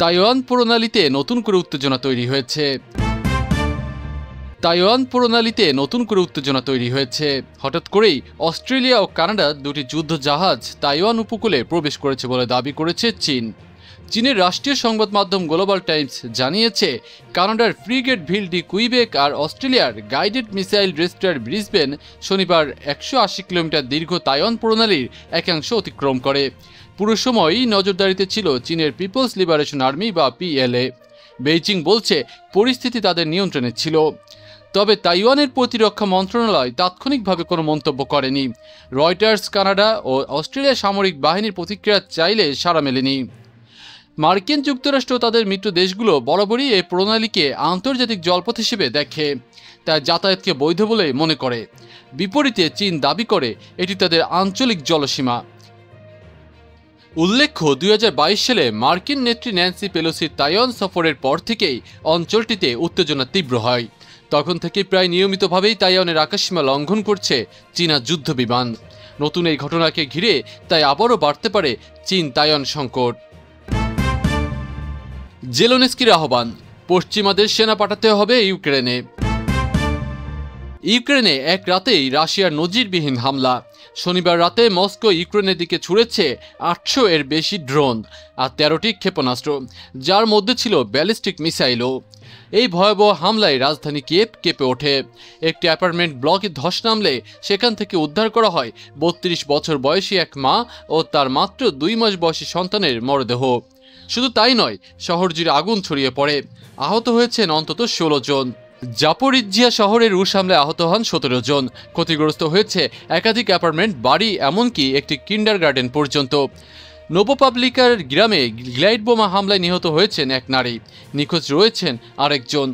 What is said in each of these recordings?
Taiwan প্রণালীতে নতুন করে উত্তেজনা তৈরি হয়েছে। তাইওয়ান প্রণালীতে নতুন করে উত্তেজনা তৈরি হয়েছে। হঠাৎ করেই অস্ট্রেলিয়া ও কানাডা দুটি যুদ্ধ জাহাজ তাইওয়ান উপকূলে প্রবেশ করেছে বলে দাবি করেছে চীন। চীনের রাষ্ট্রীয় সংবাদ মাধ্যম গ্লোবাল টাইমস জানিয়েছে, কানাডার ফ্রিগেট ভিল ডি কুইবেক আর অস্ট্রেলিয়ার গাইডেড মিসাইল ডেস্ট্রয়ার ব্রিসবেন শনিবার 180 কিলোমিটার দীর্ঘ তাইওয়ান প্রণালীর একাংশ অতিক্রম করে। পুরো সময়ই নজরদারিতে ছিল চীনের পিপলস লিবারেশন আর্মি বা পিএলএ। বেইজিং বলছে পরিস্থিতি তাদের নিয়ন্ত্রণে ছিল। তবে তাইওয়ানের প্রতিরক্ষা মন্ত্রণালয় তাৎক্ষণিকভাবে কোনো মন্তব্য করেনি। রয়টার্স কানাডা ও অস্ট্রেলিয়া সামরিক বাহিনীর প্রতিক্রিয়া চাইলে সাড়া মেলেনি। মার্কিন যুক্তরাষ্ট্র তাদের মিত্র দেশগুলো বরাবরই এই প্রণালীকে আন্তর্জাতিক জলপথ হিসেবে দেখে, তাই যাতায়াতকে বৈধ বলে মনে করে। বিপরীতে চীন দাবি করে এটি তাদের আঞ্চলিক জলসীমা। উল্লেখ্য, 2022 সালে মার্কিন নেত্রী ন্যান্সি পেলোসির তাইওয়ান সফরের পর থেকেই অঞ্চলটিতে উত্তেজনা তীব্র হয়। তখন থেকে প্রায় নিয়মিতভাবেই তাইওয়ানের আকাশসীমা লঙ্ঘন করছে চীনা যুদ্ধ বিমান। নতুন এই ঘটনাকে ঘিরে তাই আবারও বাড়তে পারে চীন তাইওয়ান সংকট। জেলেনস্কির আহ্বান, পশ্চিমাদের সেনা পাঠাতে হবে ইউক্রেনে। ইউক্রেনে এক রাতেই রাশিয়ার নজিরবিহীন হামলা। শনিবার রাতে মস্কো ইউক্রেনের দিকে ছুড়েছে 800 এর বেশি ড্রোন আর 13টি ক্ষেপণাস্ত্র, যার মধ্যে ছিল ব্যালিস্টিক মিসাইলও। এই ভয়াবহ হামলায় রাজধানী কিয়েভ কেঁপে ওঠে। একটি অ্যাপার্টমেন্ট ব্লকে ধস নামলে সেখান থেকে উদ্ধার করা হয় 32 বছর বয়সী এক মা ও তার মাত্র 2 মাস বয়সী সন্তানের মরদেহ। শুধু তাই নয়, শহর জুড়ে আগুন ছড়িয়ে পড়ে। আহত হয়েছেন অন্তত 16 জন। জাপোরিজ্জিয়া শহরের রুশ হামলায় আহত হন 17 জন। ক্ষতিগ্রস্ত হয়েছে একাধিক অ্যাপার্টমেন্ট, বাড়ি, এমনকি একটি কিন্ডারগার্টেন পর্যন্ত। নোবোপাবলিকার গ্রামে গ্লাইড বোমা হামলায় নিহত হয়েছেন এক নারী, নিখোঁজ রয়েছেন আরেকজন।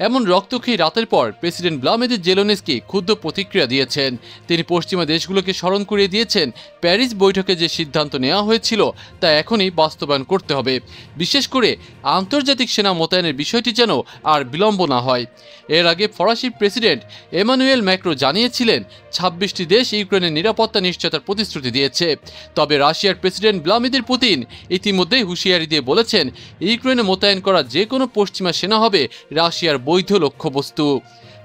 এমন রক্তক্ষয়ী রাতের পর প্রেসিডেন্ট ভ্লাদিমির জেলেনস্কি ক্ষুব্ধ প্রতিক্রিয়া দিয়েছেন। তিনি পশ্চিমা দেশগুলোকে স্মরণ করিয়ে দিয়েছেন, প্যারিস বৈঠকে যে সিদ্ধান্ত নেওয়া হয়েছিল তা এখনই বাস্তবায়ন করতে হবে। বিশেষ করে আন্তর্জাতিক সেনা মোতায়েনের বিষয়টি যেন আর বিলম্ব না হয়। এর আগে ফরাসি প্রেসিডেন্ট এমানুয়েল ম্যাক্রো জানিয়েছিলেন 26টি দেশ ইউক্রেনের নিরাপত্তা নিশ্চয়তার প্রতিশ্রুতি দিয়েছে। তবে রাশিয়ার প্রেসিডেন্ট ভ্লাদিমির পুতিন ইতিমধ্যেই হুঁশিয়ারি দিয়ে বলেছেন, ইউক্রেনে মোতায়েন করা যে কোনো পশ্চিমা সেনা হবে রাশিয়ার বৈধ লক্ষ্যবস্তু।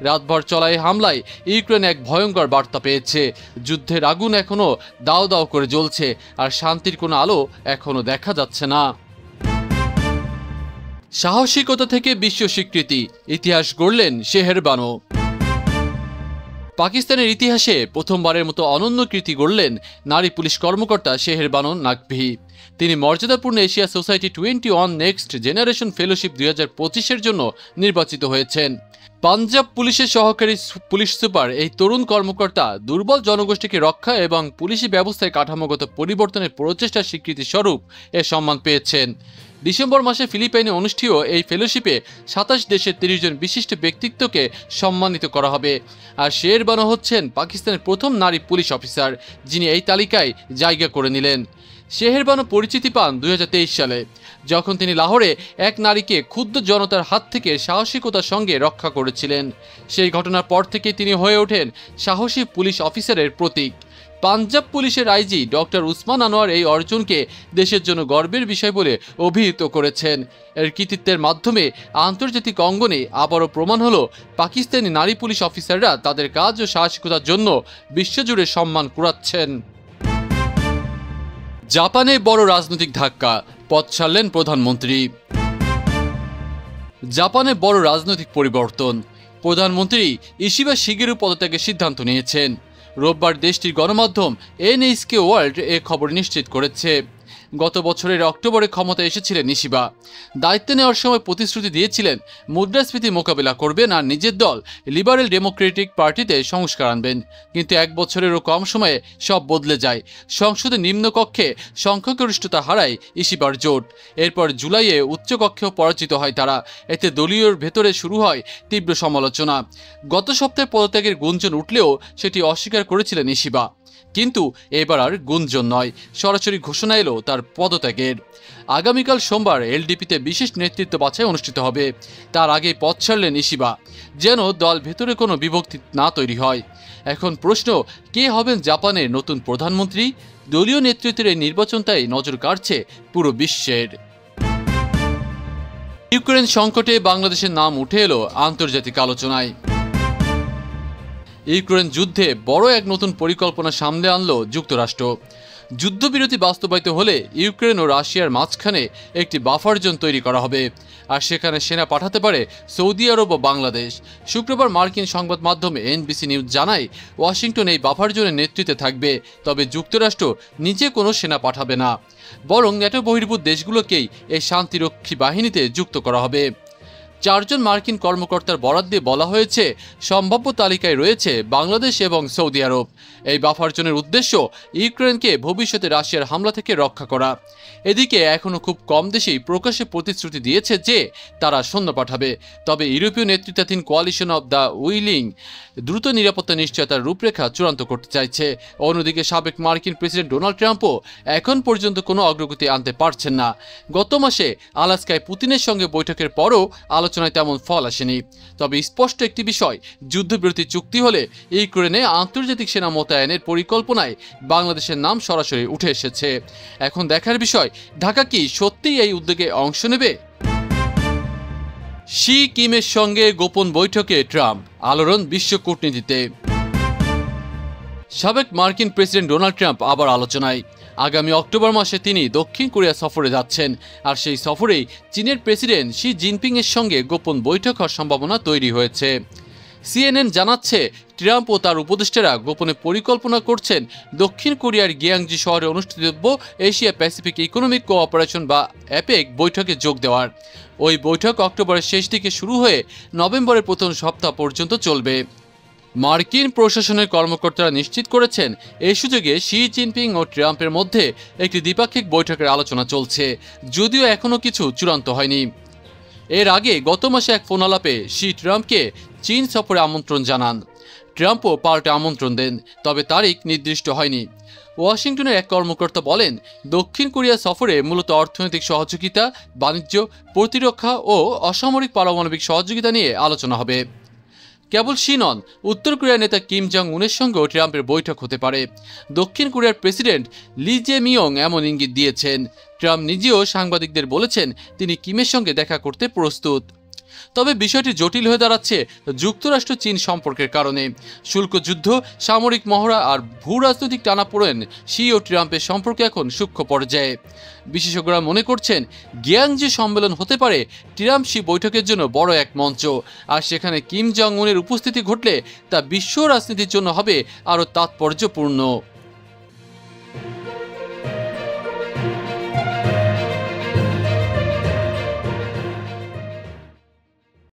রাতভর চলা এই হামলায় ইউক্রেন এক ভয়ঙ্কর বার্তা পেয়েছে। যুদ্ধের আগুন এখনো দাও দাও করে জ্বলছে আর শান্তির কোনো আলো এখনো দেখা যাচ্ছে না। সাহসিকতা থেকে বিশ্ব স্বীকৃতি, ইতিহাস গড়লেন শেহরবানো। পাকিস্তানের ইতিহাসে প্রথমবারের মতো অনন্য কীর্তি গড়লেন নারী পুলিশ কর্মকর্তা শেহরবানো নাকভি। তিনি মর্যাদাপূর্ণ Asia Society 21 next generation fellowship 2025-এর জন্য নির্বাচিত হয়েছেন। পাঞ্জাব পুলিশের সহকারী পুলিশ সুপার এই তরুণ কর্মকর্তা দুর্বল জনগোষ্ঠীকে রক্ষা এবং পুলিশি ব্যবস্থায় কাঠামোগত পরিবর্তনের প্রচেষ্টার স্বীকৃতি স্বরূপ এ সম্মান পেয়েছেন। ডিসেম্বর মাসে ফিলিপাইনে অনুষ্ঠিত এই ফেলোশিপে 27 দেশের 30 জন বিশিষ্ট ব্যক্তিত্বকে সম্মানিত করা হবে। আর শেহরবানো হচ্ছেন পাকিস্তানের প্রথম নারী পুলিশ অফিসার যিনি এই তালিকায় জায়গা করে নিলেন। শেহরবানো পরিচিতি পান 2023 সালে, যখন তিনি লাহোরে এক নারীকে ক্ষুব্ধ জনতার হাত থেকে সাহসিকতার সঙ্গে রক্ষা করেছিলেন। সেই ঘটনার পর থেকে তিনি হয়ে ওঠেন সাহসী পুলিশ অফিসারের প্রতীক। পাঞ্জাব পুলিশের আইজি ডক্টর উসমান আনোয়ার এই অর্জনকে দেশের জন্য গর্বের বিষয় বলে অভিহিত করেছেন। এর কৃতিত্বের মাধ্যমে আন্তর্জাতিক অঙ্গনে আবারও প্রমাণ হলো পাকিস্তানি নারী পুলিশ অফিসাররা তাদের কাজ ও সাহসিকতার জন্য বিশ্বজুড়ে সম্মান কুড়াচ্ছেন। জাপানে বড় রাজনৈতিক ধাক্কা, পদ ছাড়লেন প্রধানমন্ত্রী। জাপানে বড় রাজনৈতিক পরিবর্তন, প্রধানমন্ত্রী ইশিবা শিগেরু পদত্যাগের সিদ্ধান্ত নিয়েছেন। রোববার দেশটির গণমাধ্যম এনএইচকে ওয়ার্ল্ড এ খবর নিশ্চিত করেছে। গত বছরের অক্টোবরে ক্ষমতায় এসেছিলেন ইশিবা। দায়িত্ব নেওয়ার সময় প্রতিশ্রুতি দিয়েছিলেন মুদ্রাস্ফীতি মোকাবিলা করবেন আর নিজের দল লিবারেল ডেমোক্রেটিক পার্টিতে সংস্কার আনবেন। কিন্তু এক বছরেরও কম সময়ে সব বদলে যায়। সংসদের নিম্নকক্ষে সংখ্যাগরিষ্ঠতা হারায় ইশিবার জোট। এরপর জুলাইয়ে উচ্চকক্ষেও পরাজিত হয় তারা। এতে দলীয় ভেতরে শুরু হয় তীব্র সমালোচনা। গত সপ্তাহে পদত্যাগের গুঞ্জন উঠলেও সেটি অস্বীকার করেছিলেন ইশিবা। কিন্তু এবার আর গুঞ্জন নয়, সরাসরি ঘোষণা এলো তার পদত্যাগের। আগামীকাল সোমবার এলডিপিতে বিশেষ নেতৃত্ব বাছাই অনুষ্ঠিত হবে। তার আগে পদ ছাড়লেন ইশিবা, যেন দল ভেতরে কোনো বিভক্তি না তৈরি হয়। এখন প্রশ্ন, কে হবেন জাপানের নতুন প্রধানমন্ত্রী? দলীয় নেতৃত্বের এই নির্বাচনটাই নজর কাড়ছে পুরো বিশ্বের। ইউক্রেন সংকটে বাংলাদেশের নাম উঠে এলো আন্তর্জাতিক আলোচনায়। ইউক্রেন যুদ্ধে বড় এক নতুন পরিকল্পনা সামনে আনলো যুক্তরাষ্ট্র। যুদ্ধবিরতি বাস্তবায়িত হলে ইউক্রেন ও রাশিয়ার মাঝখানে একটি বাফার জোন তৈরি করা হবে, আর সেখানে সেনা পাঠাতে পারে সৌদি আরব ও বাংলাদেশ। শুক্রবার মার্কিন সংবাদ মাধ্যম এনবিসি নিউজ জানায়, ওয়াশিংটন এই বাফার জোনের নেতৃত্বে থাকবে, তবে যুক্তরাষ্ট্র নিজে কোনো সেনা পাঠাবে না, বরং ন্যাটো বহির্ভূত দেশগুলোকেই এই শান্তিরক্ষী বাহিনীতে যুক্ত করা হবে। 4 জন মার্কিন কর্মকর্তার বরাত দিয়ে বলা হয়েছে, সম্ভাব্য তালিকায় রয়েছে বাংলাদেশ এবং সৌদি আরব। এই বাফার জোনের উদ্দেশ্য ইউক্রেনকে ভবিষ্যতে রাশিয়ার হামলা থেকে রক্ষা করা। এদিকে এখনও খুব কম দেশেই প্রকাশ্যে প্রতিশ্রুতি দিয়েছে যে তারা সৈন্য পাঠাবে, তবে ইউরোপীয় নেতৃত্বাধীন কোয়ালিশন অব দ্য উইলিং দ্রুত নিরাপত্তা নিশ্চয়তার রূপরেখা চূড়ান্ত করতে চাইছে। অন্যদিকে সাবেক মার্কিন প্রেসিডেন্ট ডোনাল্ড ট্রাম্পও এখন পর্যন্ত কোনো অগ্রগতি আনতে পারছেন না। গত মাসে আলাস্কায় পুতিনের সঙ্গে বৈঠকের পরও আলোচনায় তেমন ফল আসেনি। তবে স্পষ্ট একটি বিষয়, যুদ্ধবিরতি চুক্তি হলে ইউক্রেনে আন্তর্জাতিক সেনা মোতায়েনের পরিকল্পনায় বাংলাদেশের নাম সরাসরি উঠে এসেছে। এখন দেখার বিষয়, ঢাকা কি সত্যিই এই উদ্যোগে অংশ নেবে? শি কিমের সঙ্গে গোপন বৈঠকে ট্রাম্প, আলোড়ন বিশ্ব কূটনীতিতে। সাবেক মার্কিন প্রেসিডেন্ট ডোনাল্ড ট্রাম্প আবার আলোচনায়। আগামী অক্টোবর মাসে তিনি দক্ষিণ কোরিয়া সফরে যাচ্ছেন, আর সেই সফরেই চীনের প্রেসিডেন্ট শি জিনপিং এর সঙ্গে গোপন বৈঠক হওয়ার সম্ভাবনা তৈরি হয়েছে। সিএনএন জানাচ্ছে, ট্রাম্প ও তার উপদেষ্টারা গোপনে পরিকল্পনা করছেন দক্ষিণ কোরিয়ার গিয়াংজি শহরে অনুষ্ঠিতব্য এশিয়া প্যাসিফিক ইকোনমিক কোঅপারেশন বা অ্যাপেক বৈঠকে যোগ দেওয়ার। ওই বৈঠক অক্টোবরের শেষ দিকে শুরু হয়ে নভেম্বরের প্রথম সপ্তাহ পর্যন্ত চলবে। মার্কিন প্রশাসনের কর্মকর্তারা নিশ্চিত করেছেন, এই সুযোগে শি জিনপিং ও ট্রাম্পের মধ্যে একটি দ্বিপাক্ষিক বৈঠকের আলোচনা চলছে, যদিও এখনও কিছু চূড়ান্ত হয়নি। এর আগে গত মাসে এক ফোন আলাপে শি ট্রাম্পকে চীন সফরে আমন্ত্রণ জানান। ট্রাম্পও পাল্টে আমন্ত্রণ দেন, তবে তারিখ নির্দিষ্ট হয়নি। ওয়াশিংটনের এক কর্মকর্তা বলেন, দক্ষিণ কোরিয়া সফরে মূলত অর্থনৈতিক সহযোগিতা, বাণিজ্য, প্রতিরক্ষা ও অসামরিক পারমাণবিক সহযোগিতা নিয়ে আলোচনা হবে। কেবল শি নন, উত্তর কোরিয়ার নেতা কিম জং উনের সঙ্গেও ট্রাম্পের বৈঠক হতে পারে। দক্ষিণ কোরিয়ার প্রেসিডেন্ট লি জে মিয়ং এমন ইঙ্গিত দিয়েছেন। ট্রাম্প নিজেও সাংবাদিকদের বলেছেন তিনি কিমের সঙ্গে দেখা করতে প্রস্তুত। তবে বিষয়টি জটিল হয়ে দাঁড়াচ্ছে যুক্তরাষ্ট্র চীন সম্পর্কের কারণে। শুল্ক যুদ্ধ, সামরিক মহড়া আর ভূ রাজনৈতিক টানাপোড়েন শি ও ট্রাম্পের সম্পর্কে এখন সূক্ষ্ম পর্যায়ে। বিশেষজ্ঞরা মনে করছেন, গিয়াংজি সম্মেলন হতে পারে ট্রাম্প শি বৈঠকের জন্য বড় এক মঞ্চ, আর সেখানে কিম জং উনের উপস্থিতি ঘটলে তা বিশ্ব রাজনীতির জন্য হবে আরও তাৎপর্যপূর্ণ।